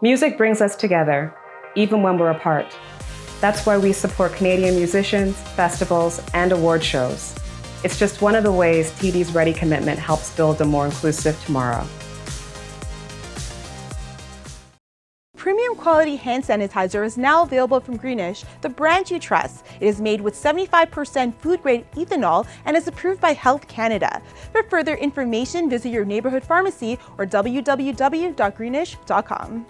Music brings us together, even when we're apart. That's why we support Canadian musicians, festivals, and award shows. It's just one of the ways TD's Ready commitment helps build a more inclusive tomorrow. Premium quality hand sanitizer is now available from Greenish, the brand you trust. It is made with 75% food-grade ethanol and is approved by Health Canada. For further information, visit your neighborhood pharmacy or www.greenish.com.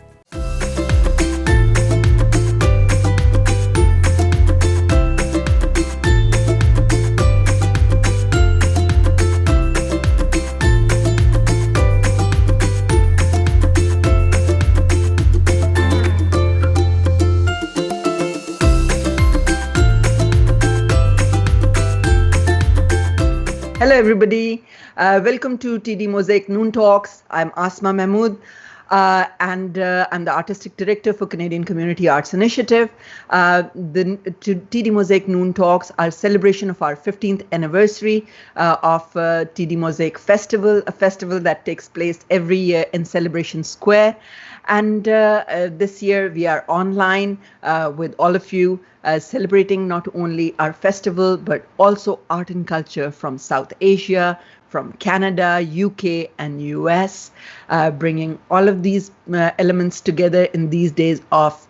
Hello, everybody. Welcome to TD Mosaic Noon Talks. I'm Asma Mahmood, and I'm the Artistic Director for Canadian Community Arts Initiative. TD Mosaic Noon Talks are a celebration of our 15th anniversary of TD Mosaic Festival, a festival that takes place every year in Celebration Square. And this year we are online with all of you, celebrating not only our festival, but also art and culture from South Asia, from Canada, UK, and US, bringing all of these elements together in these days of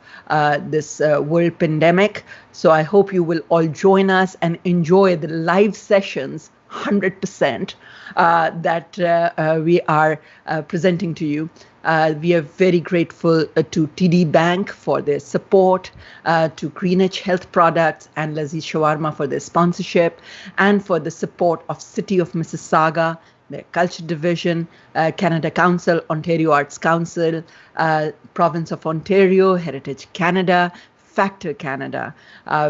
this world pandemic. So I hope you will all join us and enjoy the live sessions 100% that we are presenting to you. We are very grateful to TD Bank for their support, to Greenwich Health Products and Laziz Shawarma for their sponsorship, and for the support of City of Mississauga, their Culture Division, Canada Council, Ontario Arts Council, Province of Ontario, Heritage Canada, Factor Canada.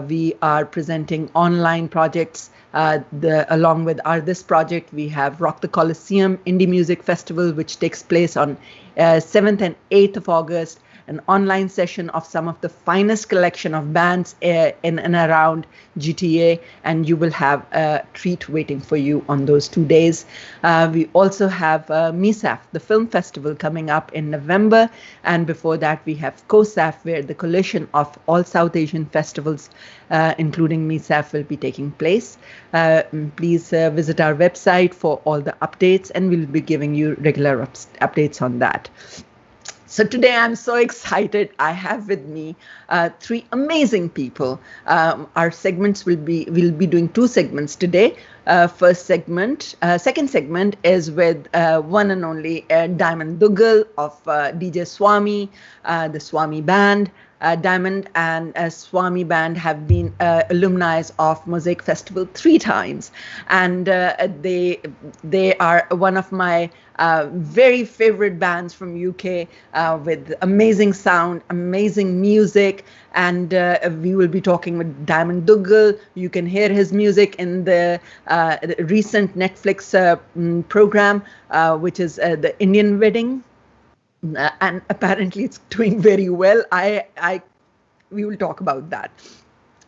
We are presenting online projects. Along with this project, we have Rock the Coliseum Indie Music Festival, which takes place on 7th and 8th of August, an online session of some of the finest collection of bands in and around GTA, and you will have a treat waiting for you on those 2 days. We also have MISAF, the film festival, coming up in November, and before that we have COSAF, where the coalition of all South Asian festivals, including MISAF, will be taking place. Please visit our website for all the updates, and we'll be giving you regular updates on that. So today I'm so excited. I have with me three amazing people. Our segments we'll be doing two segments today. Second segment is with one and only Diamond Duggal of DJ Swami, the Swami Band. Diamond and Swami Band have been alumni of Mosaic Festival 3 times, and they are one of my very favorite bands from UK with amazing sound, amazing music, and we will be talking with Diamond Duggal. You can hear his music in the recent Netflix program, which is the Indian Wedding. And apparently it's doing very well. We will talk about that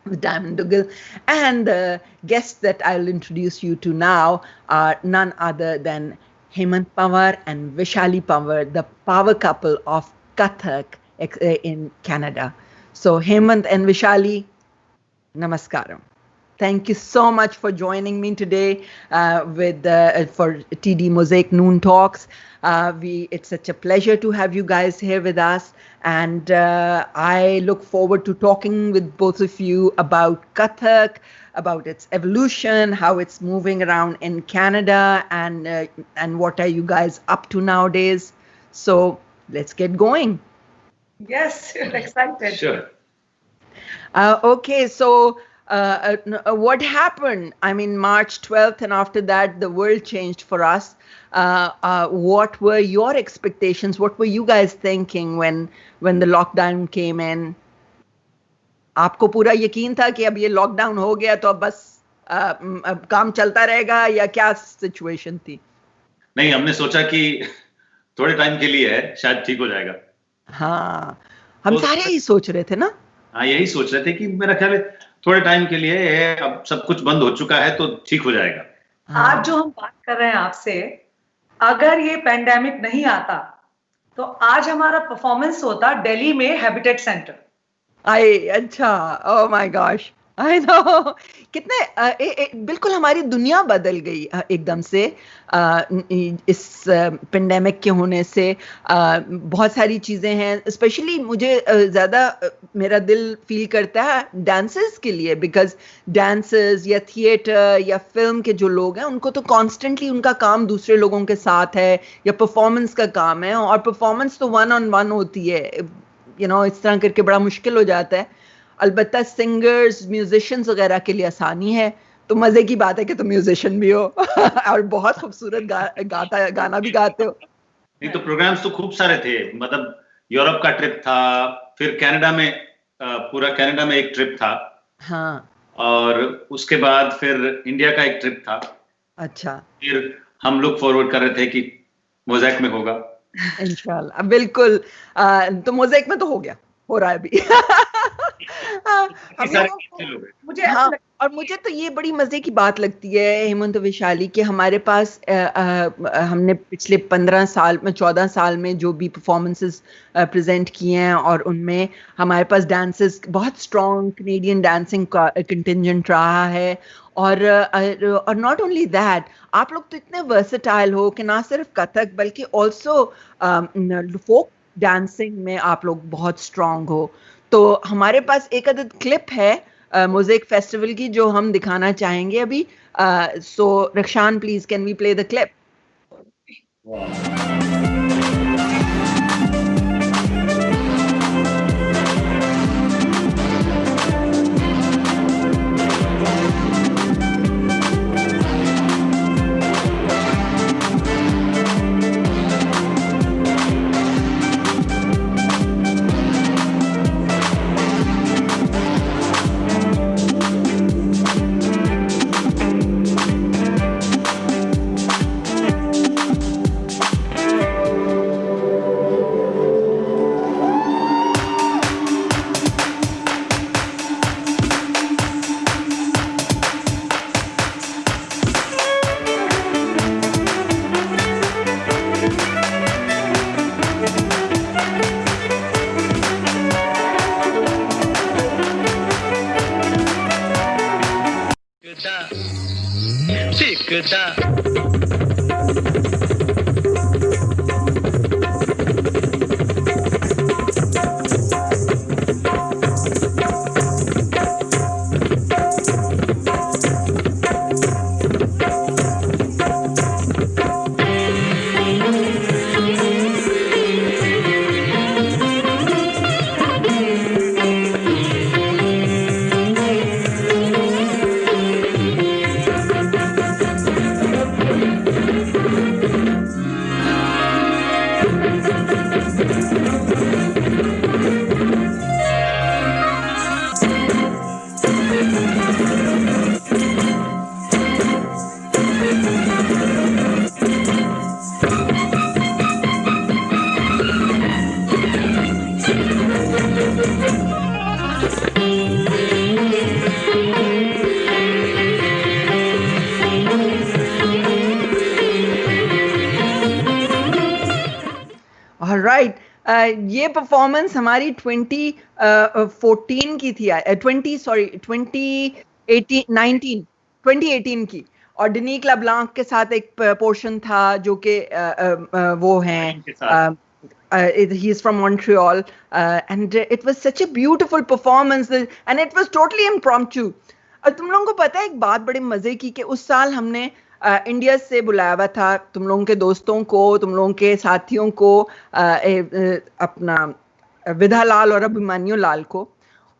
with Diamond Duggal. And the guests that I'll introduce you to now are none other than Hemant Pawar and Vishali Pawar, the power couple of Kathak in Canada. So Hemant and Vishali, namaskaram. Thank you so much for joining me today for TD Mosaic Noon Talks. It's such a pleasure to have you guys here with us, and I look forward to talking with both of you about Kathak, about its evolution, how it's moving around in Canada, and what are you guys up to nowadays. So let's get going. Yes, we're excited. Sure. Okay, so what happened? I mean, March 12th, and after that, the world changed for us. What were your expectations? What were you guys thinking when the lockdown came in? आपको पूरा यकीन था कि अब ये lockdown हो गया तो अब बस अब काम चलता रहेगा, या क्या सिचुएशन थी? नहीं, हमने सोचा कि थोड़े टाइम के लिए है, शायद ठीक हो जाएगा। हाँ, हम सारे ही सोच रहे थे ना। हाँ, यही सोच रहे थे कि मेरा ख्याल है थोड़े टाइम के लिए है, अब सब कुछ बंद हो चुका है तो ठीक हो जाएगा। आज जो हम बात कर रहे हैं आपसे, अगर ये पेंडेमिक नहीं आता तो आज हमारा परफॉर्मेंस होता दिल्ली में हैबिटेट सेंटर। अच्छा, oh my gosh, I know. कितने बिल्कुल हमारी दुनिया बदल गई एकदम से इस पेंडेमिक के होने से। बहुत सारी चीजें हैं, स्पेशली मुझे ज्यादा मेरा दिल फील करता है डांसर्स के लिए, बिकॉज डांसर्स या थिएटर या फिल्म के जो लोग हैं उनको तो कॉन्स्टेंटली उनका काम दूसरे लोगों के साथ है या परफॉर्मेंस का काम है, और परफॉर्मेंस तो वन ऑन वन होती है, इस तरह करके बड़ा मुश्किल हो जाता है। अलबत्ता सिंगर्स म्यूजिशियंस वगैरह के लिए आसानी है, तो मजे की बात है कि तुम म्यूजिशियन भी हो और बहुत खूबसूरत गाना भी गाते हो। नहीं तो प्रोग्राम्स तो खूब सारे थे, मतलब यूरोप का ट्रिप था, फिर कनाडा में पूरा कनाडा में एक ट्रिप था। हाँ। और उसके बाद फिर इंडिया का एक ट्रिप था। अच्छा। फिर हम लोग फॉरवर्ड कर रहे थे कि मोज़ेक में होगा इंशाल्लाह, बिल्कुल। तो मोज़ेक में तो हो गया, हो रहा है अभी। मुझे हाँ, और मुझे तो ये बड़ी मजे की बात लगती है हेमंत वैशाली कि हमारे पास हमने पिछले 15 साल में 14 साल में जो भी परफॉर्मेंसेस प्रेजेंट किए हैं, और उनमें हमारे पास डांसेस बहुत स्ट्रॉन्ग कनेडियन डांसिंग का कंटिंजेंट रहा है। और नॉट ओनली दैट, आप लोग तो इतने वर्सेटाइल हो कि ना सिर्फ कथक बल्कि ऑल्सो फोक डांसिंग में आप लोग बहुत स्ट्रॉन्ग हो। तो हमारे पास एक अदद क्लिप है मोज़ेक फेस्टिवल की जो हम दिखाना चाहेंगे अभी। So Rakshan, please can we play the clip? Right. ये परफॉर्मेंस हमारी 2014 की थी, 2018 की, और डनीक लाब्लांक के साथ एक पोर्शन था जो कि वो हैं, he is from Montreal, and it was such a beautiful performance and it was totally impromptu. और तुम लोगों को पता है एक बात बड़े मजे की कि उस साल हमने इंडिया से बुलाया हुआ था तुम लोगों के दोस्तों को, तुम लोगों के साथियों को, अपना विधा लाल और अभिमन्यु लाल को,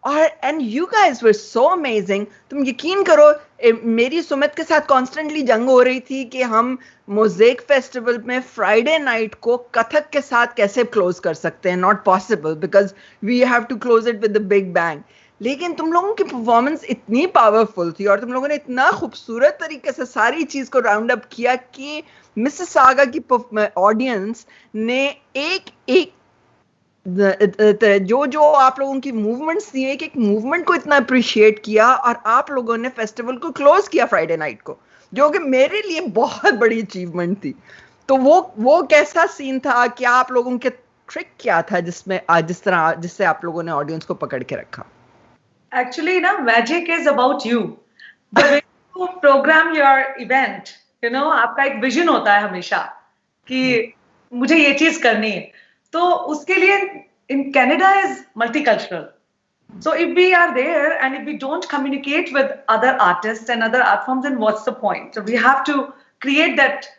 और and you guys were so amazing. तुम यकीन करो मेरी सुमित के साथ कॉन्स्टेंटली जंग हो रही थी कि हम मोज़ेक फेस्टिवल में फ्राइडे नाइट को कथक के साथ कैसे क्लोज कर सकते हैं। Not possible because we have to close it with the big bang. लेकिन तुम लोगों की परफॉर्मेंस इतनी पावरफुल थी और तुम लोगों ने इतना खूबसूरत तरीके से सारी चीज को राउंड अप किया कि मिसिसागा की ऑडियंस ने एक जो आप लोगों की मूवमेंट्स थी, एक मूवमेंट को इतना अप्रिशिएट किया, और आप लोगों ने फेस्टिवल को क्लोज किया फ्राइडे नाइट को, जो कि मेरे लिए बहुत बड़ी अचीवमेंट थी। तो वो कैसा सीन था? क्या आप लोगों के ट्रिक क्या था जिसमें जिससे आप लोगों ने ऑडियंस को पकड़ के रखा? Actually, na, magic is about you. The way you program your event, आपका एक विजन होता है हमेशा कि मुझे ये चीज करनी है. तो उसके लिए in Canada is multicultural. So if we are there and if we don't communicate with other artists and other art forms, then what's the point? So we have to create that,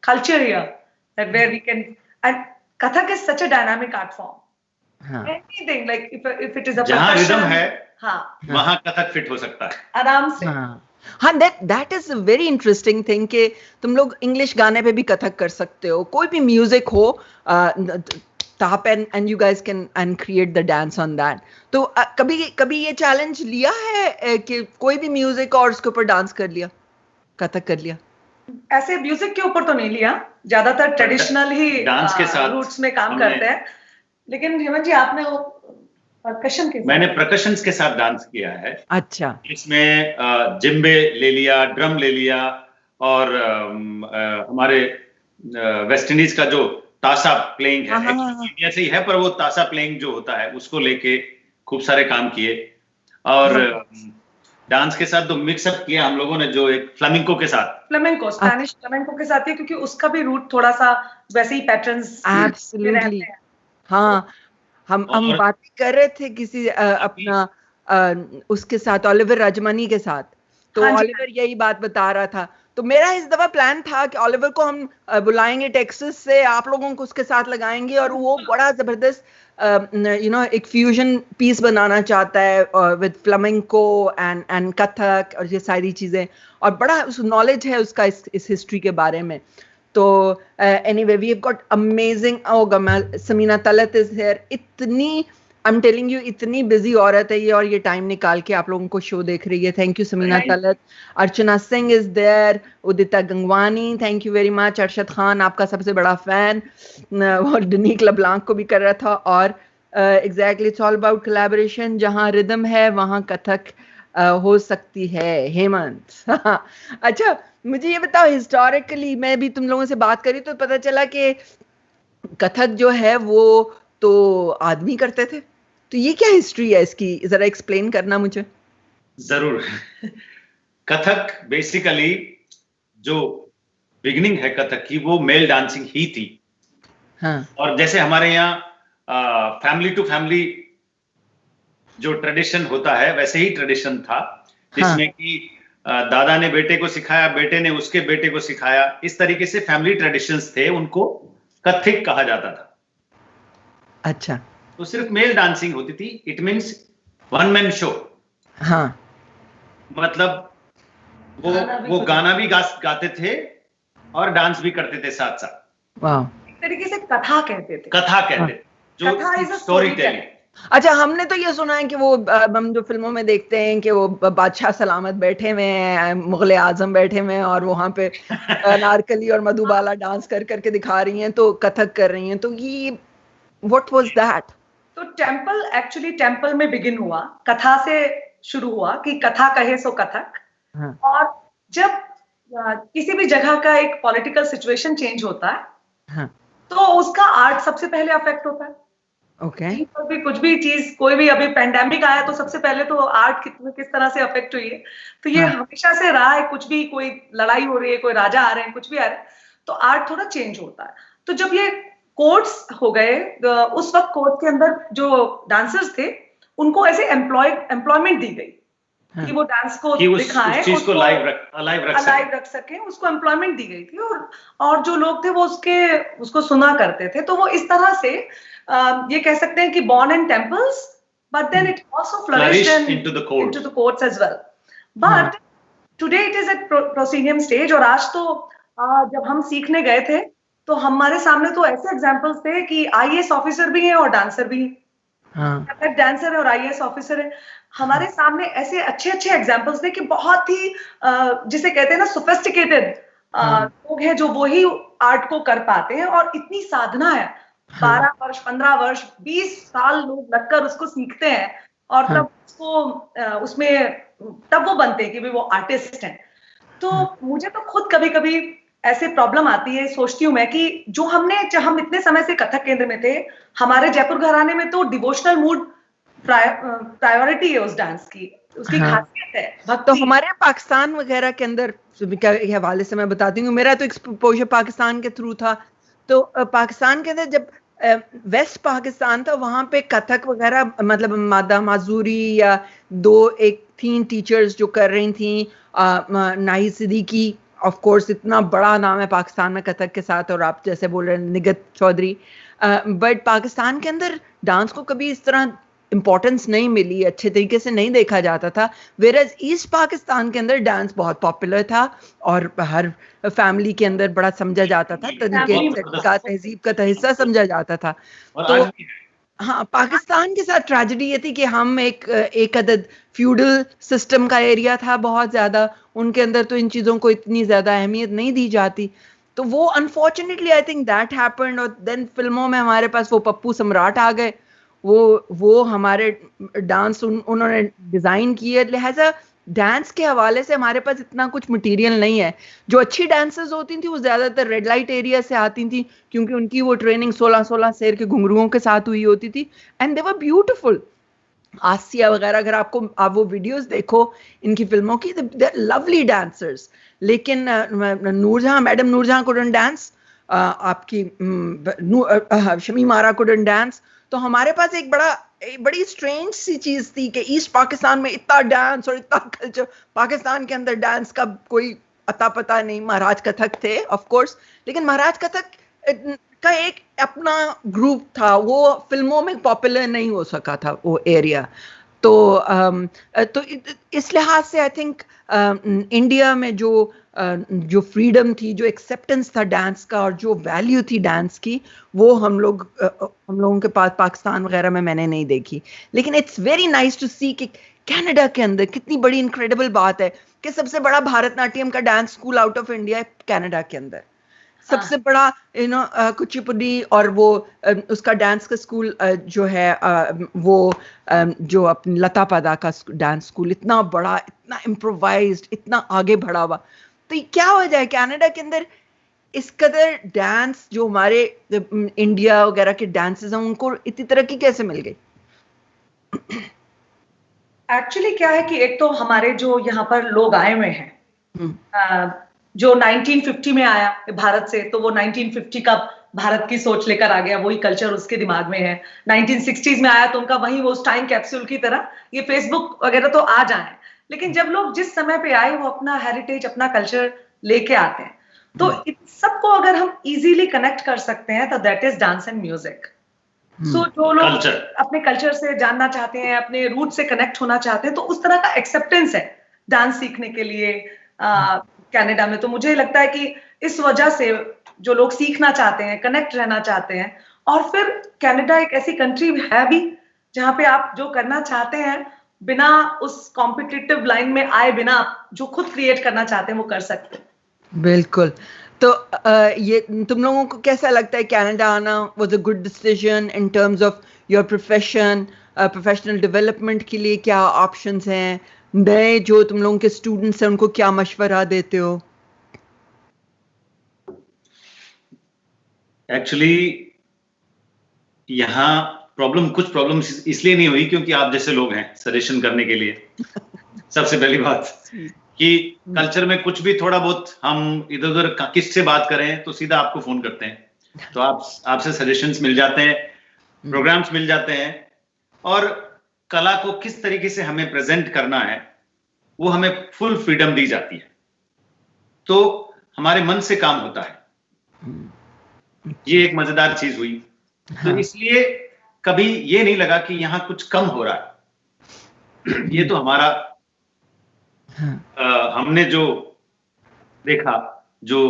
culture here, that where we can. And Kathak is such a dynamic art form. हाँ. Anything like if it is a जहाँ percussion, rhythm है हाँ, वहाँ Kathak fit हो सकता है. आराम से. हाँ, that is a very interesting thing कि तुम लोग इंग्लिश गाने पे भी कथक कर सकते हो, कोई भी म्यूजिक हो tap and you guys can and create the dance on that. तो कभी ये चैलेंज लिया है कि कोई भी म्यूजिक और उसके ऊपर डांस कर लिया, कथक कर लिया? ऐसे म्यूजिक के ऊपर तो नहीं लिया, ज्यादातर ट्रेडिशनल ही डांस के साथ रूट्स में काम करते हैं. लेकिन हेमंत जी आपने वो परकशन के साथ, मैंने परकशंस के साथ डांस किया है. अच्छा. इसमें जिम्बे ले लिया, ड्रम ले लिया और हमारे वेस्ट इंडीज का जो ताशा प्लेइंग है, इंडिया से ही है पर वो ताशा प्लेइंग जो होता है उसको लेके खूब सारे काम किए. और डांस के साथ तो मिक्सअप किया हम लोगों ने, जो एक फ्लामिंको के साथ, फ्लामेंको, स्पेनिश फ्लामेंको के साथ ही, क्योंकि उसका भी रूट थोड़ा सा वैसे ही पैटर्न्स. एब्सोल्युटली. हाँ, हम बात कर रहे थे किसी अपना उसके साथ, ऑलिवर राजमानी के साथ. तो ऑलिवर यही बात बता रहा था. तो मेरा इस दफा प्लान था कि ऑलिवर को हम बुलाएंगे टेक्सास से, आप लोगों को उसके साथ लगाएंगे और वो बड़ा जबरदस्त एक फ्यूजन पीस बनाना चाहता है विद फ्लामेंको एंड कथक और ये सारी चीजें, और बड़ा नॉलेज है उसका इस हिस्ट्री के बारे में. तो anyway, we have got amazing. Oh, Samina Talat is here. इतनी I'm telling you, इतनी बिजी औरत है ये, और ये टाइम निकाल के आप लोगों को शो देख रही है. Thank you Samina Talat. Archana Singh is there. Udita Gangwani, thank you very much. Arshad Khan आपका सबसे बड़ा फैन, और डनीक लब्लांक को भी कर रहा था. और exactly, it's all about collaboration. जहाँ रिदम है वहाँ कथक हो सकती है. हेमंत, अच्छा मुझे ये बताओ, हिस्टोरिकली मैं भी तुम लोगों से बात करी तो पता चला कि कथक जो है वो तो आदमी करते थे. तो ये क्या हिस्ट्री है इसकी, जरा एक्सप्लेन करना मुझे. जरूर. कथक बेसिकली जो बिगिनिंग है कथक की, वो मेल डांसिंग ही थी. हाँ. और जैसे हमारे यहाँ फैमिली टू फैमिली जो ट्रेडिशन होता है वैसे ही ट्रेडिशन था, जिसमें कि दादा ने बेटे को सिखाया, बेटे ने उसके बेटे को सिखाया. इस तरीके से फैमिली ट्रेडिशंस थे, उनको कथिक कहा जाता था. अच्छा. तो सिर्फ मेल डांसिंग होती थी. It means one man show. हाँ. मतलब वो गाना भी गाते थे और डांस भी करते थे साथ साथ. वाह. एक तरीके से कथा कहते थे. कथा कहते थे, जो स्टोरी टेलिंग. अच्छा, हमने तो ये सुना है कि वो हम जो फिल्मों में देखते हैं कि वो बादशाह सलामत बैठे हुए हैं, मुगल आजम बैठे हुए हैं और वहां पे नारकली और मधुबाला डांस कर करके दिखा रही हैं, तो कथक कर रही हैं. तो ये व्हाट वाज दैट? तो टेम्पल में बिगिन हुआ, कथा से शुरू हुआ कि कथा कहे सो कथक. हाँ. और जब किसी भी जगह का एक पॉलिटिकल सिचुएशन चेंज होता है, हाँ. तो उसका आर्ट सबसे पहले अफेक्ट होता है. ओके. कुछ भी चीज, कोई भी, अभी पेंडेमिक आया तो सबसे पहले तो आर्ट किस तरह से अफेक्ट हुई है. तो ये हमेशा से रहा है. कुछ भी, कोई लड़ाई हो रही है, कोई राजा आ रहे हैं, कुछ भी आ रहे हैं, तो आर्ट थोड़ा चेंज होता है. तो जब ये कोर्ट्स हो गए, उस वक्त कोर्ट के अंदर जो डांसर्स थे उनको ऐसे एम्प्लॉयमेंट दी गई कि वो डांस को दिखाएं, उसको अलाइव रख सके. उसको एम्प्लॉयमेंट दी गई थी और जो लोग थे वो उसको सुना करते थे. तो वो इस तरह से ये कह सकते हैं कि born in temples, but then it also flourished into the courts as well. But today it is at proscenium stage. और आज तो जब हम सीखने गए थे तो हमारे सामने तो ऐसे एग्जांपल्स थे कि IAS ऑफिसर भी हैं और डांसर भी हैं. डांसर है और IAS ऑफिसर है. हमारे सामने ऐसे अच्छे एग्जांपल्स थे कि बहुत ही जिसे कहते हैं ना सोफिस्टिकेटेड लोग हैं जो वही आर्ट को कर पाते हैं. और इतनी साधना है, 12 वर्ष, 15 वर्ष, 20 साल लोग लगकर उसको सीखते हैं और तब उसमें तब वो बनते हैं कि वो आर्टिस्ट हैं. तो मुझे तो खुद कभी कभी ऐसे प्रॉब्लम आती है, सोचती हूँ मैं कि जो हम इतने समय से कथक केंद्र में थे, हमारे जयपुर घराने में तो डिवोशनल मूड प्रायोरिटी है उस डांस की, उसकी खासियत है तो भक्ति। हमारे पाकिस्तान वगैरह के अंदर के हवाले से मैं बताती हूँ, मेरा तो एक्सपोजर पाकिस्तान के थ्रू था। तो पाकिस्तान के अंदर जब वेस्ट पाकिस्तान था, वहां पे कथक वगैरह मतलब मादा माजूरी या 2-3 टीचर्स जो कर रही थी, नाहिद सिद्दीकी ऑफ कोर्स इतना बड़ा नाम है पाकिस्तान में कथक के साथ, और आप जैसे बोल रहे हैं निगत चौधरी, बट पाकिस्तान के अंदर डांस को कभी इस तरह इंपॉर्टेंस नहीं मिली, अच्छे तरीके से नहीं देखा जाता था। वेरएज ईस्ट पाकिस्तान के अंदर डांस बहुत पॉपुलर था और हर फैमिली के अंदर बड़ा समझा जाता था, तहजीब का हिस्सा समझा जाता था। तो हाँ, पाकिस्तान के साथ ट्रेजेडी ये थी कि हम एक अदद फ्यूडल सिस्टम का एरिया था बहुत ज्यादा, उनके अंदर तो इन चीजों को इतनी ज्यादा अहमियत नहीं दी जाती। तो वो unfortunately I think that happened. और देन फिल्मों में हमारे पास वो पप्पू सम्राट आ गए, वो हमारे डांस उन्होंने डिजाइन किए, लिहाजा डांस के हवाले से हमारे पास इतना कुछ मटेरियल नहीं है। जो अच्छी डांसर्स होती थी वो ज्यादातर रेड लाइट एरिया से आती थी, क्योंकि उनकी वो ट्रेनिंग 16-16 शेर के घुंघरुओं के साथ हुई होती थी, एंड दे वर ब्यूटीफुल। आसिया वगैरह, अगर आप वो वीडियोस देखो इनकी फिल्मों की, दे लवली डांसर्स। लेकिन Noorjahan, madam Noorjahan couldn't dance, आपकी शमीम आरा कुडंट डांस। तो हमारे पास एक बड़ी स्ट्रेंज सी चीज थी कि ईस्ट पाकिस्तान में इतना डांस और इतना कल्चर, पाकिस्तान के अंदर डांस का कोई अता पता नहीं। महाराज कथक थे ऑफ कोर्स, लेकिन महाराज कथक का एक अपना ग्रुप था, वो फिल्मों में पॉपुलर नहीं हो सका था वो एरिया। तो इस लिहाज से आई थिंक इंडिया में जो फ्रीडम थी, जो एक्सेप्टेंस था डांस का, और जो वैल्यू थी डांस की, वो हम लोगों के पास पाकिस्तान वगैरह में मैंने नहीं देखी। लेकिन इट्स वेरी नाइस टू सी कि कनाडा के अंदर कितनी बड़ी इनक्रेडिबल बात है कि सबसे बड़ा भारतनाट्यम का dance school out of India है कनाडा के अंदर। सबसे बड़ा कुचिपुड़ी और वो उसका डांस का स्कूल जो है वो जो अपनी लता पादा का डांस स्कूल, इतना बड़ा, इतना इम्प्रोवाइज्ड, इतना आगे बढ़ा हुआ। तो क्या वजह है कनाडा के अंदर इस कदर डांस, जो हमारे इंडिया वगैरह के डांसेस हैं उनको इतनी तरक्की कैसे मिल गई? एक्चुअली क्या है कि एक तो हमारे जो यहाँ पर लोग आए हुए हैं, जो 1950 में आया भारत से, तो वो 1950 का भारत की सोच लेकर आ गया, वही कल्चर उसके दिमाग में है। 1960s में आया तो उनका वही वो टाइम कैप्सूल की तरह ये फेसबुक वगैरह तो आ जाए, लेकिन जब लोग जिस समय पे आए वो अपना हेरिटेज, अपना कल्चर लेके आते हैं। तो इन सबको अगर हम इजीली कनेक्ट कर सकते हैं तो that is dance and music. So जो लोग अपने कल्चर से जानना चाहते हैं, अपने रूट से कनेक्ट होना चाहते हैं, तो उस तरह का एक्सेप्टेंस है डांस सीखने के लिए कनाडा में। तो मुझे लगता है कि इस वजह से जो लोग सीखना चाहते हैं, कनेक्ट रहना चाहते हैं, और फिर कनाडा एक ऐसी कंट्री है भी जहां पे आप जो करना चाहते हैं बिना उस कॉम्पिटिटिव लाइन में आए बिना, आप जो खुद क्रिएट करना चाहते हैं वो कर सकते हैं। बिल्कुल। तो ये तुम लोगों को कैसा लगता है कनाडा आना was a good decision in terms of your profession, professional development के लिए क्या ऑप्शंस हैं? नए जो तुम लोगों के स्टूडेंट्स हैं उनको क्या मशवरा देते हो? एक्चुअली यहाँ कुछ प्रॉब्लम इसलिए नहीं हुई क्योंकि आप जैसे लोग हैं सजेशन करने के लिए। सबसे पहली बात कि कल्चर में कुछ भी थोड़ा बहुत हम इधर उधर किससे बात करें तो सीधा आपको फोन करते हैं, तो आपसे सजेशंस मिल जाते हैं, प्रोग्राम्स मिल जाते हैं, और कला को किस तरीके से हमें प्रेजेंट करना है वो हमें फुल फ्रीडम दी जाती है, तो हमारे मन से काम होता है। ये एक मजेदार चीज हुई। तो इसलिए कभी ये नहीं लगा कि यहाँ कुछ कम हो रहा है। ये तो हमारा हमने जो देखा, जो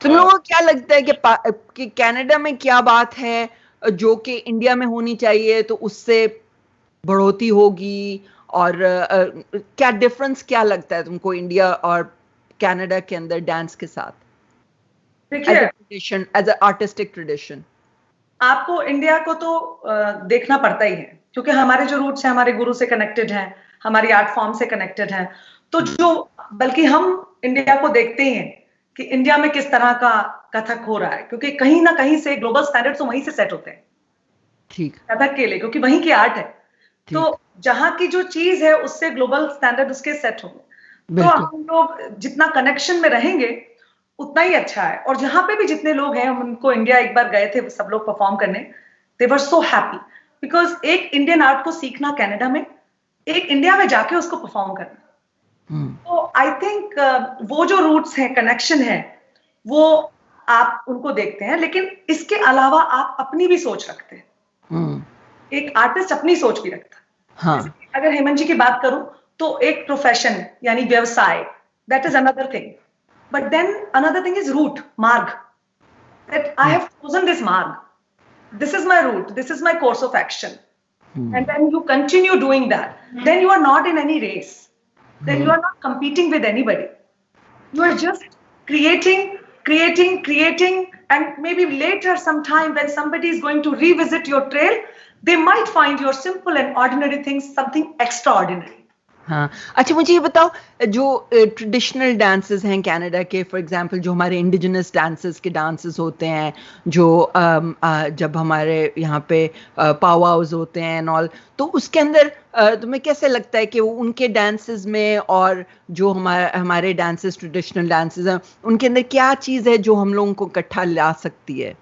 तुम लोगों को क्या लगता है कि कनाडा में क्या बात है जो कि इंडिया में होनी चाहिए तो उससे बढ़ोतरी होगी, और क्या डिफरेंस क्या लगता है तुमको इंडिया और कनाडा के अंदर डांस के साथ? देखिए, एज अ आर्टिस्टिक ट्रेडिशन आपको इंडिया को तो देखना पड़ता ही है, क्योंकि हमारे जो रूट्स हैं हमारे गुरु से कनेक्टेड हैं, हमारी आर्ट फॉर्म से कनेक्टेड हैं। तो जो बल्कि हम इंडिया को देखते ही हैं कि इंडिया में किस तरह का कथक हो रहा है, क्योंकि कहीं ना कहीं से ग्लोबल स्टैंडर्ड्स तो वहीं से सेट होते हैं ठीक कथक के लिए, क्योंकि वहीं की आर्ट है। तो जहां की जो चीज है उससे ग्लोबल स्टैंडर्ड उसके सेट होंगे, तो बिल्कुल हम लोग जितना कनेक्शन में रहेंगे उतना ही अच्छा है। और जहां पे भी जितने लोग हैं, हम उनको इंडिया एक बार गए थे सब लोग परफॉर्म करने, दे वर सो हैप्पी, बिकॉज एक इंडियन आर्ट को सीखना कनाडा में, एक इंडिया में जाके उसको परफॉर्म करना, तो आई थिंक वो जो रूट्स हैं, कनेक्शन है, वो आप उनको देखते हैं, लेकिन इसके अलावा आप अपनी भी सोच रखते हैं। एक आर्टिस्ट अपनी सोच भी रखता है। हाँ अगर हेमंत जी की बात करूं तो एक प्रोफेशन यानी व्यवसाय, that is another thing, but then another thing is route, मार्ग, that I have chosen this मार्ग, this is my route, this is my course of action, and then you continue doing that, then you are not in any race, then you are not competing with anybody, you are just creating, and maybe later sometime when somebody is going to revisit your trail, they might find your simple and ordinary things something extraordinary. हाँ अच्छा, मुझे ये बताओ, जो traditional dances हैं Canada के, for example जो हमारे इंडिजिनस डांसेस के डांसेस होते हैं, जो जब हमारे यहाँ पे पावाउज होते हैं एंड ऑल, तो उसके अंदर तुम्हें कैसे लगता है कि वो उनके डांसेस में और जो हमारे डांसेस, ट्रेडिशनल डांसेस हैं, उनके अंदर क्या चीज़ है जो हम लोगों को इकट्ठा ला सकती है?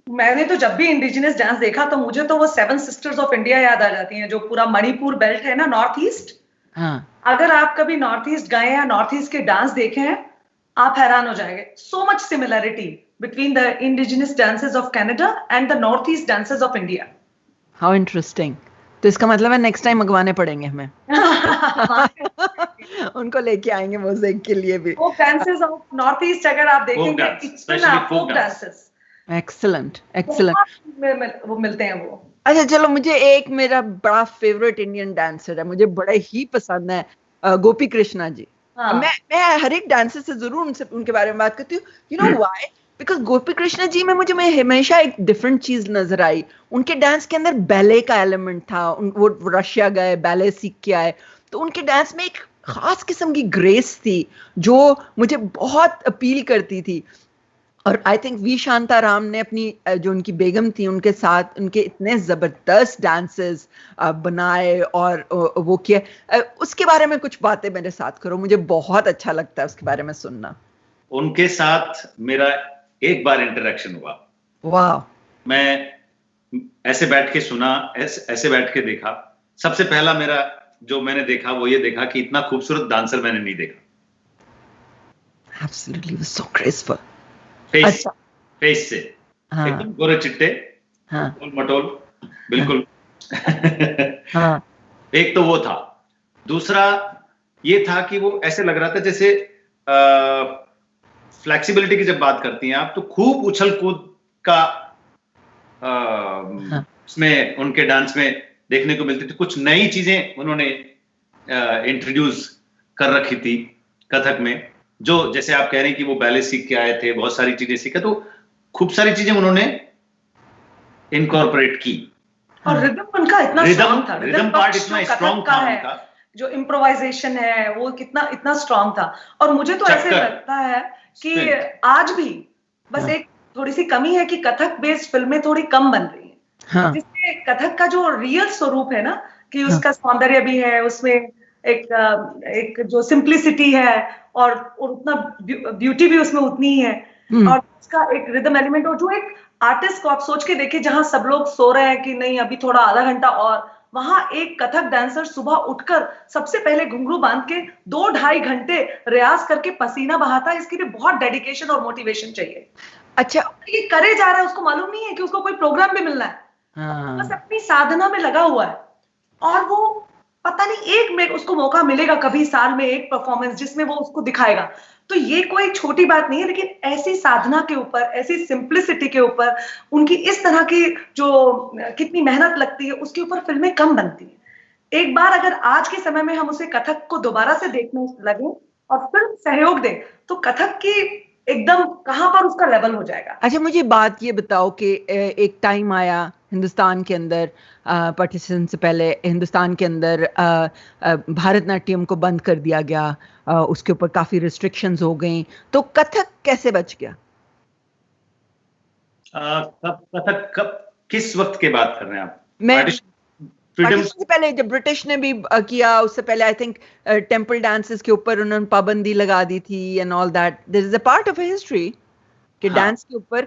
मैंने तो जब भी इंडिजिनस डांस देखा तो मुझे तो वो 7 सिस्टर्स ऑफ इंडिया याद आ जाती हैं, जो पूरा मणिपुर बेल्ट है ना, नॉर्थ ईस्ट। हाँ अगर आप कभी नॉर्थ ईस्ट गए या नॉर्थ ईस्ट के डांस देखे हैं, आप हैरान हो जाएंगे। So much similarity between the indigenous dances of Canada and the north east dances of India. How interesting. तो इसका मतलब है नेक्स्ट टाइम मंगवाने पड़ेंगे हमें। उनको लेके आएंगे मोज़ेक के लिए भी। वो डांसेस ऑफ नॉर्थ ईस्ट अगर आप देखेंगे, इतना फोक डांसेस, एक्सीलेंट एक्सीलेंट, वो मिलते हैं वो। अच्छा चलो, मुझे एक मेरा बड़ा फेवरेट इंडियन डांसर है, मुझे बड़े ही पसंद है, गोपी कृष्णा जी। हाँ। मैं हर एक डांसर से जरूर उनके बारे में बात करती हूँ। You know why? बिकॉज गोपी कृष्णा जी में मुझे हमेशा एक डिफरेंट चीज नजर आई। उनके डांस के अंदर बैले का एलिमेंट था। वो रशिया गए, बैले सीख के आए, तो उनके डांस में एक खास किस्म की ग्रेस थी जो मुझे बहुत अपील करती थी। और आई थिंक वी शांताराम ने अपनी जो उनकी बेगम थी उनके साथ उनके इतने ज़बरदस्त डांसेस बनाए और वो किए। उसके बारे में कुछ बातें मेरे साथ करो, मुझे बहुत अच्छा लगता है उसके बारे में सुनना। उनके साथ मेरा एक बार इंटरेक्शन हुआ। वाह। मैं ऐसे बैठ के सुना, ऐसे बैठ के देखा। सबसे पहला मेरा जो मैंने देखा वो ये देखा कि इतना खूबसूरत डांसर मैंने नहीं देखा। Absolutely, was so graceful. Face से हाँ, एकदम गोरे चिट्टे, हाँ, मटोल, बिल्कुल। हाँ, एक तो वो था। दूसरा ये था कि वो ऐसे लग रहा था जैसे फ्लेक्सिबिलिटी की जब बात करती हैं आप, तो खूब उछल कूद का उसमें उनके डांस में देखने को मिलती थी। कुछ नई चीजें उन्होंने इंट्रोड्यूस कर रखी थी कथक में, जो जैसे आप कह रहे हैं कि वो बैले सीख के आए थे, बहुत सारी चीजें सीखा, तो खूब सारी चीजें उन्होंने इनकॉर्पोरेट की। और रिदम उनका इतना स्ट्रांग था, रिदम पार्ट इतना स्ट्रांग था उनका, जो इम्प्रोवाइजेशन है वो इतना स्ट्रांग था। और मुझे तो ऐसे लगता है कि आज भी बस एक थोड़ी सी कमी है कि कथक बेस्ड फिल्में थोड़ी कम बन रही हैं, जिससे कथक का जो रियल स्वरूप है ना, कि उसका सौंदर्य भी है, उसमें एक जो सिंप्लिसिटी है और उतना ब्यूटी भी उसमें उतनी ही है, और उसका एक रिदम एलिमेंट, और जो एक आर्टिस्ट को आप सोच के देखिए, जहां सब लोग सो रहे हैं कि नहीं अभी थोड़ा आधा घंटा और, वहां एक कथक डांसर सुबह उठकर सबसे पहले घुंघरू बांध के 2-2.5 घंटे रियाज करके पसीना बहाता है। इसके लिए बहुत डेडिकेशन और मोटिवेशन चाहिए। अच्छा, ये करे जा रहा है, उसको मालूम नहीं है कि उसको कोई प्रोग्राम भी मिलना है, बस अपनी साधना में लगा हुआ है, और वो पता नहीं एक में उसको मौका मिलेगा कभी साल में एक परफॉर्मेंस जिसमें वो उसको दिखाएगा। तो ये कोई छोटी बात नहीं है, लेकिन ऐसी साधना के ऊपर, ऐसी सिंप्लिसिटी के ऊपर, उनकी इस तरह की जो कितनी मेहनत लगती है, उसके ऊपर फिल्में कम बनती हैं। एक बार अगर आज के समय में हम उसे कथक को दोबारा से देखने लगे और फिर सहयोग दें, तो कथक की एकदम कहां पर उसका लेवल हो जाएगा। अच्छा, मुझे बात ये बताओ कि एक टाइम आया हिंदुस्तान के अंदर पार्टीशन से पहले हिंदुस्तान के अंदर भारतनाट्यम को बंद कर दिया गया, उसके ऊपर काफी रिस्ट्रिक्शंस हो गई, तो कथक कैसे बच गया? कथक कब, किस वक्त की बात कर रहे हैं आप? मैं फ्रीडम पाकिस्तान से पहले जब ब्रिटिश ने भी किया, उससे पहले आई थिंक टेम्पल डांसेस के ऊपर उन्होंने पाबंदी लगा दी थी and all that. This is a part of history कि डांस के ऊपर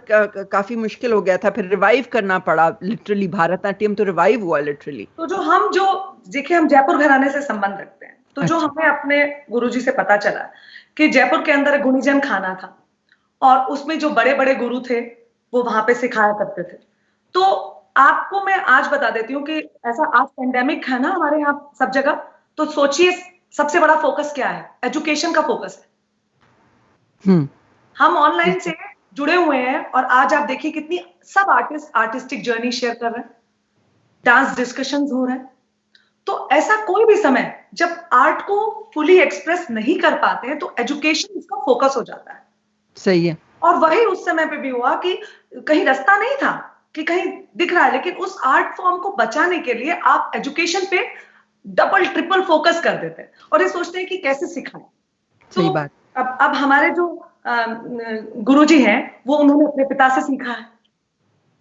काफी मुश्किल हो गया था, फिर रिवाइव करना पड़ा लिटरली। भारतनाट्यम तो रिवाइव हुआ लिटरली। तो जो देखिए, हम जयपुर घराने से संबंध रखते हैं, तो जो हमें अपने गुरुजी से पता चला कि जयपुर के अंदर गुणीजन खाना था और उसमें जो बड़े बड़े गुरु थे वो वहां पे सिखाया करते थे। तो आपको मैं आज बता देती हूँ कि ऐसा आज पेंडेमिक है ना हमारे यहाँ सब जगह, तो सोचिए सबसे बड़ा फोकस क्या है? एजुकेशन का फोकस है। हम ऑनलाइन से जुड़े हुए हैं और आज आप देखिए कितनी सब आर्टिस्टिक जर्नी शेयर कर रहे हैं, डांस डिस्कशंस हो रहे हैं। तो ऐसा कोई भी समय जब आर्ट को फुली एक्सप्रेस नहीं कर पाते हैं तो एजुकेशन इसका फोकस हो जाता है। सही है। और वही उस समय पे भी हुआ कि कहीं रास्ता नहीं था कि कहीं दिख रहा है, लेकिन उस आर्ट फॉर्म को बचाने के लिए आप एजुकेशन पे डबल ट्रिपल फोकस कर देते हैं और ये सोचते हैं कि कैसे सिखाएं। सही बात। अब हमारे जो गुरुजी हैं वो उन्होंने अपने पिता से सीखा है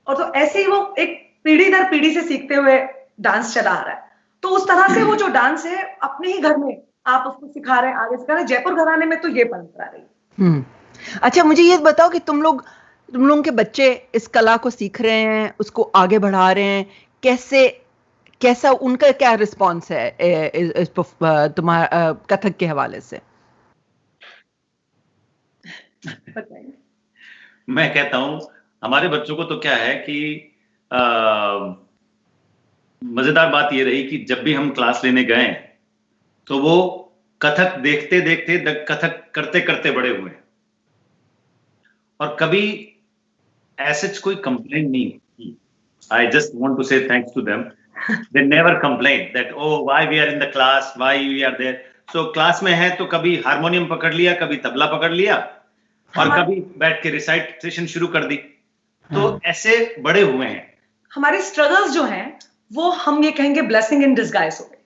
और तो ऐसे ही वो एक पीढ़ी दर पीढ़ी से सीखते हुए डांस चला आ रहा है। तो उस तरह से वो जो डांस है अपने ही घर में आप उसको सिखा रहे हैं, आगे सिखा रहे हैं। जयपुर घराने में तो ये परंपरा रही। अच्छा, मुझे ये बताओ कि तुम लोगों के बच्चे इस कला को सीख रहे हैं, उसको आगे बढ़ा रहे हैं, कैसा उनका क्या रिस्पॉन्स है तुम्हारा कथक के हवाले से? मैं कहता हूं हमारे बच्चों को तो क्या है कि मजेदार बात ये रही कि जब भी हम क्लास लेने गए तो वो कथक देखते देखते कथक करते करते बड़े हुए और कभी ऐसे कोई कंप्लेंट नहीं की। I just want to say thanks to them. They never complain that oh why we are in the class, why we are there. So class में है तो कभी हारमोनियम पकड़ लिया, कभी तबला पकड़ लिया और कभी बैठ के रिसाइटेशन शुरू कर दी। तो ऐसे बड़े हुए हैं। हमारे स्ट्रगल्स जो हैं वो हम ये कहेंगे ब्लेसिंग इन डिस्गाइज हो गए,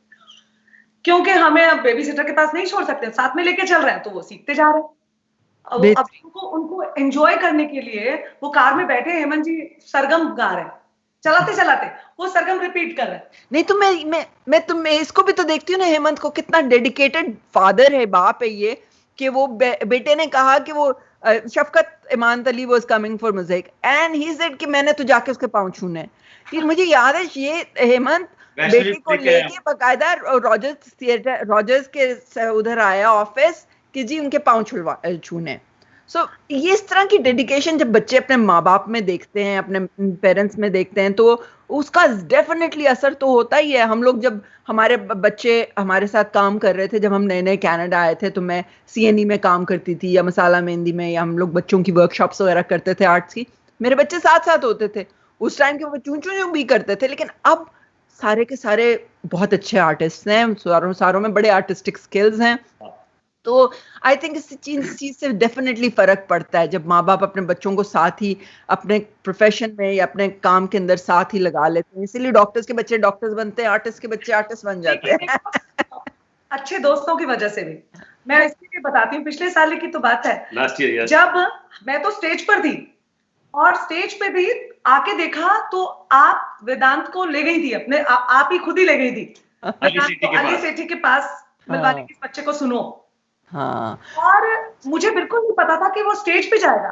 क्योंकि हमें अब बेबी सिटर के पास नहीं छोड़ सकते, साथ में लेके चल रहे हैं तो वो सीखते जा रहे हैं। अब उनको एंजॉय करने के लिए वो कार में बैठे हेमंत जी सरगम गा रहे हैं, चलाते चलाते वो सरगम रिपीट कर रहे हैं। नहीं तो मैं इसको भी तो देखती हूँ ना, हेमंत को कितना डेडिकेटेड फादर है, बाप है ये, कि वो बेटे ने कहा कि वो Shafqat Iman Ali was coming for music and he said कि मैंने तो जाके उसके पांव छूने हैं। फिर मुझे याद है ये हेमंत बेटे को लेके बकायदा रॉजर्स के उधर आया ऑफिस कि जी उनके पांव छूने। सो ये इस तरह की डेडिकेशन जब बच्चे अपने माँ बाप में देखते हैं, अपने पेरेंट्स में देखते हैं, तो उसका डेफिनेटली असर तो होता ही है। हम लोग जब हमारे बच्चे हमारे साथ काम कर रहे थे, जब हम नए नए कनाडा आए थे, तो मैं CNE में काम करती थी या मसाला मेहंदी में, या हम लोग बच्चों की वर्कशॉप्स वगैरह करते थे आर्ट्स की। मेरे बच्चे साथ साथ होते थे। उस टाइम के वो चूं चूं भी करते थे, लेकिन अब सारे के सारे बहुत अच्छे आर्टिस्ट हैं, सारों में बड़े आर्टिस्टिक स्किल्स हैं। तो आई थिंक इस चीज से डेफिनेटली फर्क पड़ता है जब माँ बाप अपने बच्चों को साथ ही अपने प्रोफेशन में या अपने काम के अंदर साथ ही लगा लेते हैं। इसीलिए डॉक्टर्स के बच्चे डॉक्टर्स बनते हैं, आर्टिस्ट के बच्चे आर्टिस्ट बन जाते हैं। अच्छे दोस्तों की वजह से भी। मैं इसलिए बताती हूँ, पिछले साल की तो बात है, लास्ट ईयर जब मैं तो स्टेज पर थी और स्टेज पे भी आके देखा तो आप वेदांत को ले गई थी अपने, आप ही खुद ही ले गई थी अली सेठी के पास, मिलवाने के बच्चे को सुनो। हाँ। और मुझे बिल्कुल नहीं पता था कि वो स्टेज पे जाएगा।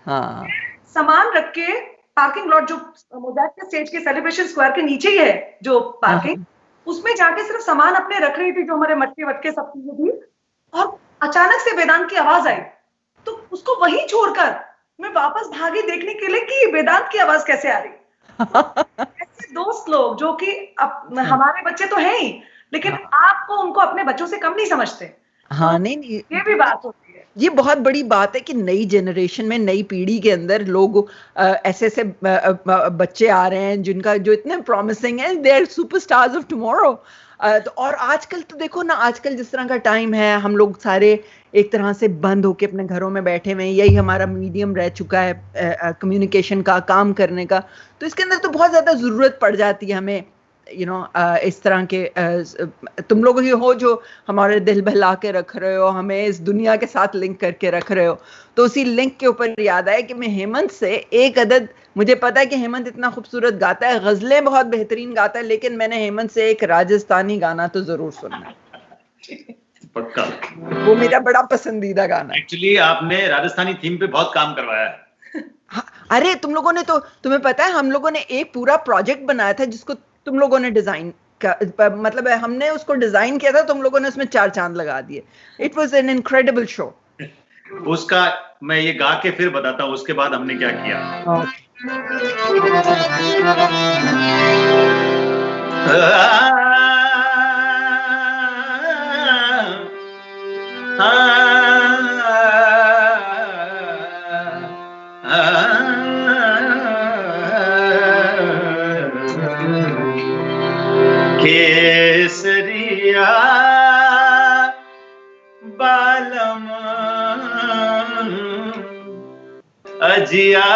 हाँ। सामान रख के पार्किंग लॉट जो मोज़ैक के स्टेज के सेलिब्रेशन स्क्वायर के नीचे ही है जो पार्किंग, उसमें जाके सिर्फ सामान अपने रख रही थी, जो हमारे मटके वटके सब चीजें थी, और अचानक से वेदांत की आवाज आई। तो उसको वहीं छोड़कर मैं वापस भागी देखने के लिए कि वेदांत की आवाज कैसे आ रही। ऐसे दोस्त लोग जो कि हमारे बच्चे तो हैं ही, लेकिन आपको उनको अपने बच्चों से कम नहीं समझते। हाँ, नहीं ये भी बात होती है। ये बहुत बड़ी बात है कि नई जनरेशन में, नई पीढ़ी के अंदर लोग ऐसे ऐसे बच्चे आ रहे हैं जिनका जो इतने प्रॉमिसिंग है, they are superstars of tomorrow. तो और आजकल तो देखो ना, आजकल जिस तरह का टाइम है, हम लोग सारे एक तरह से बंद होके अपने घरों में बैठे हुए हैं, यही हमारा मीडियम रह चुका है कम्युनिकेशन का, काम करने का। तो इसके अंदर तो बहुत ज्यादा जरूरत पड़ जाती है हमें, इस तरह के तुम लोग ही हो जो हमारे दिल बहला के रख रहे हो, हमें इस दुनिया के साथ लिंक करके रख रहे हो। तो उसी लिंक के ऊपर याद आया कि मैं हेमंत से एक अदद, मुझे पता है कि हेमंत इतना खूबसूरत गाता है, गजलें बहुत बेहतरीन गाता है, लेकिन मैंने हेमंत से एक राजस्थानी गाना तो जरूर सुनना है। पक्का, वो मेरा बड़ा पसंदीदा गाना है। एक्चुअली आपने राजस्थानी थीम पे बहुत काम करवाया है। अरे तुम लोगों ने तो, तुम्हें पता है हम लोगों ने एक पूरा प्रोजेक्ट बनाया था जिसको तुम लोगों ने डिजाइन का, मतलब हमने उसको डिजाइन किया था, तुम लोगों ने उसमें 4 चांद लगा दिए। It was an incredible show. उसका मैं ये गा के फिर बताता हूँ उसके बाद हमने क्या किया। केसरिया बालम अजिया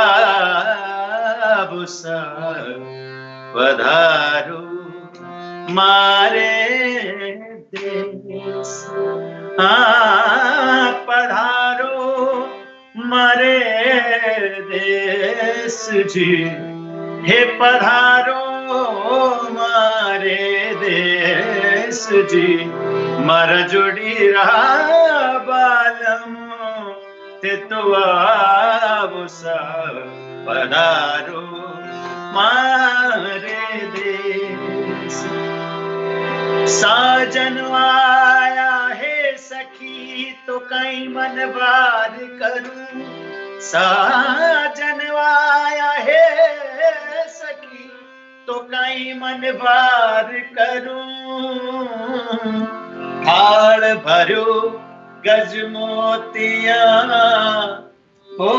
बुसा पधारो मारे देश, पधारो मारे देश जी, हे पधारो मारे देश जी, मर जुड़ी रहा बालम ते तो आबुसा पधारो मारे देश। साजन आया है सखी तो कई मन बार करूं, साजन आया है सखी तो कई मन बार करूं, हाड़ भरो गज मोतिया हो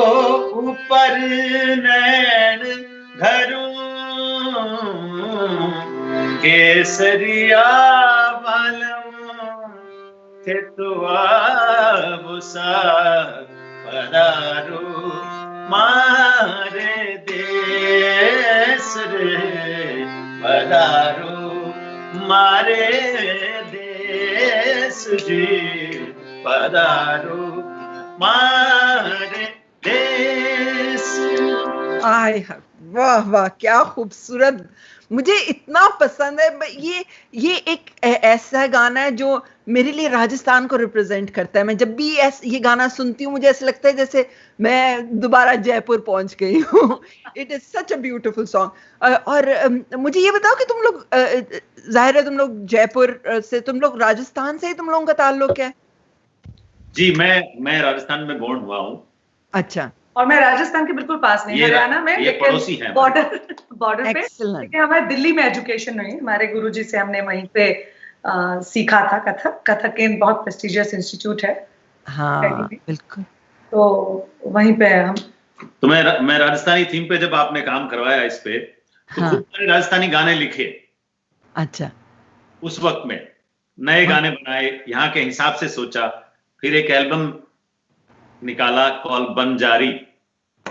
ऊपर नैन धरूं, केसरिया बालम थे तो आबुसा पधारो मारे देश रे, पधारो मारे देश जी, पधारो मारे देश। आय वाह वाह, क्या खूबसूरत, मुझे इतना पसंद है। ये एक ऐसा गाना है जो मेरे लिए राजस्थान को रिप्रेजेंट करता है। मैं जब भी ये गाना सुनती हूँ मुझे ऐसा लगता है जैसे मैं दोबारा जयपुर पहुंच गई हूँ। It is such a beautiful song. और मुझे ये बताओ कि तुम लोग, जाहिर है तुम लोग जयपुर से, तुम लोग राजस्थान से ही तुम लोगों का ताल्लुक है? जी, मैं राजस्थान में बोर्न हुआ हूँ। अच्छा। और मैं राजस्थान के बिल्कुल पास नहीं, हरियाणा में, लेकिन बॉर्डर पे, लेकिन हमारे दिल्ली में एजुकेशन नहीं, हमारे गुरुजी से हमने वहीं पे सीखा था कथक के बहुत प्रेस्टिजियस इंस्टीट्यूट है। हाँ बिल्कुल। तो वहीं पे हम, तो मैं राजस्थानी थीम पे जब आपने काम करवाया इस पे, तो खूब सारे राजस्थानी गाने लिखे। अच्छा। उस वक्त में नए गाने बनाए, यहाँ के हिसाब से सोचा, फिर एक एल्बम निकाला कॉल बंजारी।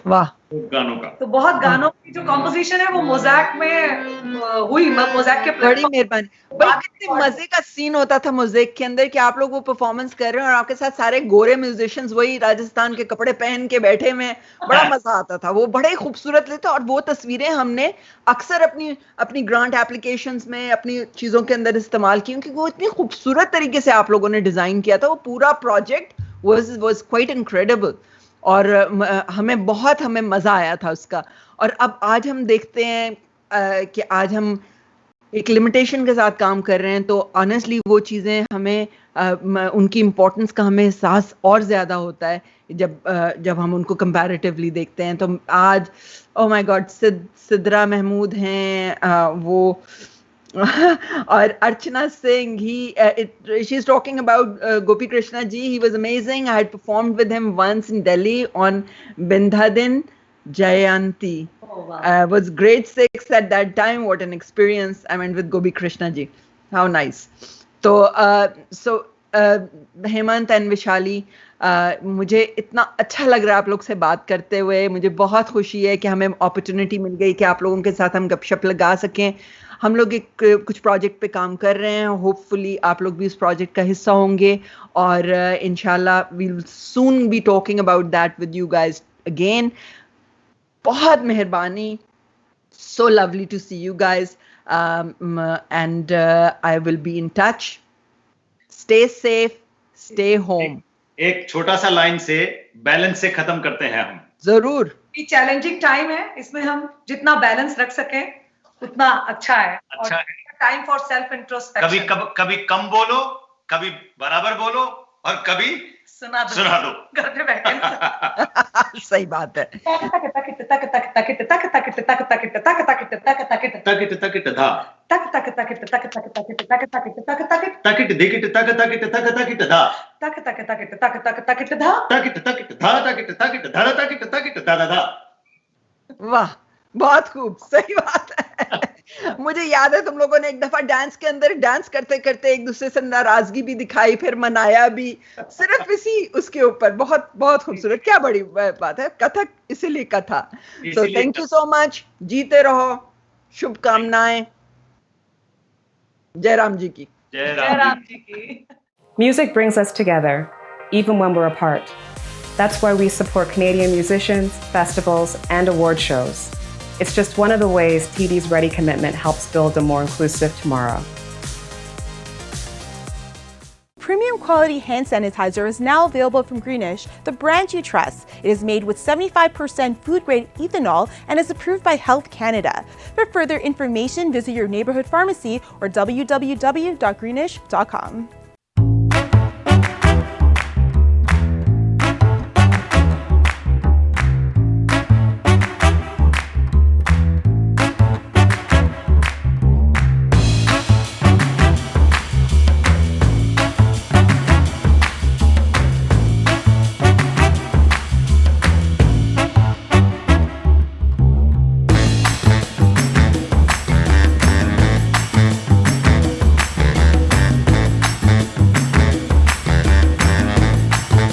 वाह। गानों का तो बहुत गानों की जो कॉम्पोजिशन है वो मोज़ैक में हुई, मोज़ैक के बड़ी मेहरबानी। भाई कितने मजे का सीन होता था मोज़ैक के अंदर कि आप लोग वो परफॉर्मेंस कर रहे हैं और आपके साथ सारे गोरे म्यूजिशियंस वही राजस्थान के कपड़े पहन के बैठे हुए, बड़ा मजा आता था। वो बड़े खूबसूरत लेते, और वो तस्वीरें हमने अक्सर अपनी ग्रांट एप्लीकेशंस में, अपनी चीजों के अंदर इस्तेमाल की, क्योंकि वो इतनी खूबसूरत तरीके से आप लोगों ने डिजाइन किया था। वो पूरा प्रोजेक्ट was quite incredible, और हमें मजा आया था उसका। और अब आज हम देखते हैं कि आज हम एक लिमिटेशन के साथ काम कर रहे हैं, तो ऑनेस्टली वो चीजें हमें उनकी इम्पोर्टेंस का हमें एहसास और ज्यादा होता है जब हम उनको कंपैरेटिवली देखते हैं। तो आज oh my god, Sidra Mahmood हैं, वो और Archana Singh, she's talking about Gopi Krishna ji. He was amazing. I had performed with him once in Delhi on Bindha Din Jayanti. Oh, wow. Was grade 6 at that time. What an experience. I went with Gopi Krishna ji. How nice. So Hemant and Vishali, मुझे इतना अच्छा लग रहा है आप लोग से बात करते हुए. मुझे बहुत खुशी है कि हमें अपॉर्चुनिटी मिल गई कि आप लोगों के साथ हम गपशप लगा सकें. हम लोग कुछ प्रोजेक्ट पे काम कर रहे हैं. होपफुली आप लोग भी उस प्रोजेक्ट का हिस्सा होंगे और इंशाल्लाह we will soon be talking about that with you guys again. बहुत मेहरबानी. So lovely to see you guys. And I will be in touch. Stay safe, stay home. एक छोटा सा लाइन से बैलेंस से खत्म करते हैं हम. जरूर. ये चैलेंजिंग टाइम है, इसमें हम जितना बैलेंस रख सकें उतना अच्छा है. अच्छा है. Time for self introspection. कभी कम बोलो, कभी बराबर बोलो और कभी सुना दो. घर पे बैठे. सही बात है. वाह, बहुत खूब. सही बात है. मुझे याद है तुम लोगों ने एक दफा डांस के अंदर डांस करते करते एक दूसरे से नाराजगी भी दिखाई, फिर मनाया भी, सिर्फ इसी उसके ऊपर. बहुत बहुत खूबसूरत. क्या बड़ी बात है. कथक इसीलिए कथा. तो थैंक यू सो मच. जीते रहो. शुभकामनाएं. जय राम जी की. जय राम जी की. Music brings us together, even when we're apart. That's why we support Canadian musicians, festivals, and award shows. It's just one of the ways TD's Ready commitment helps build a more inclusive tomorrow. Premium quality hand sanitizer is now available from Greenish, the brand you trust. It is made with 75% food-grade ethanol and is approved by Health Canada. For further information, visit your neighborhood pharmacy or www.greenish.com.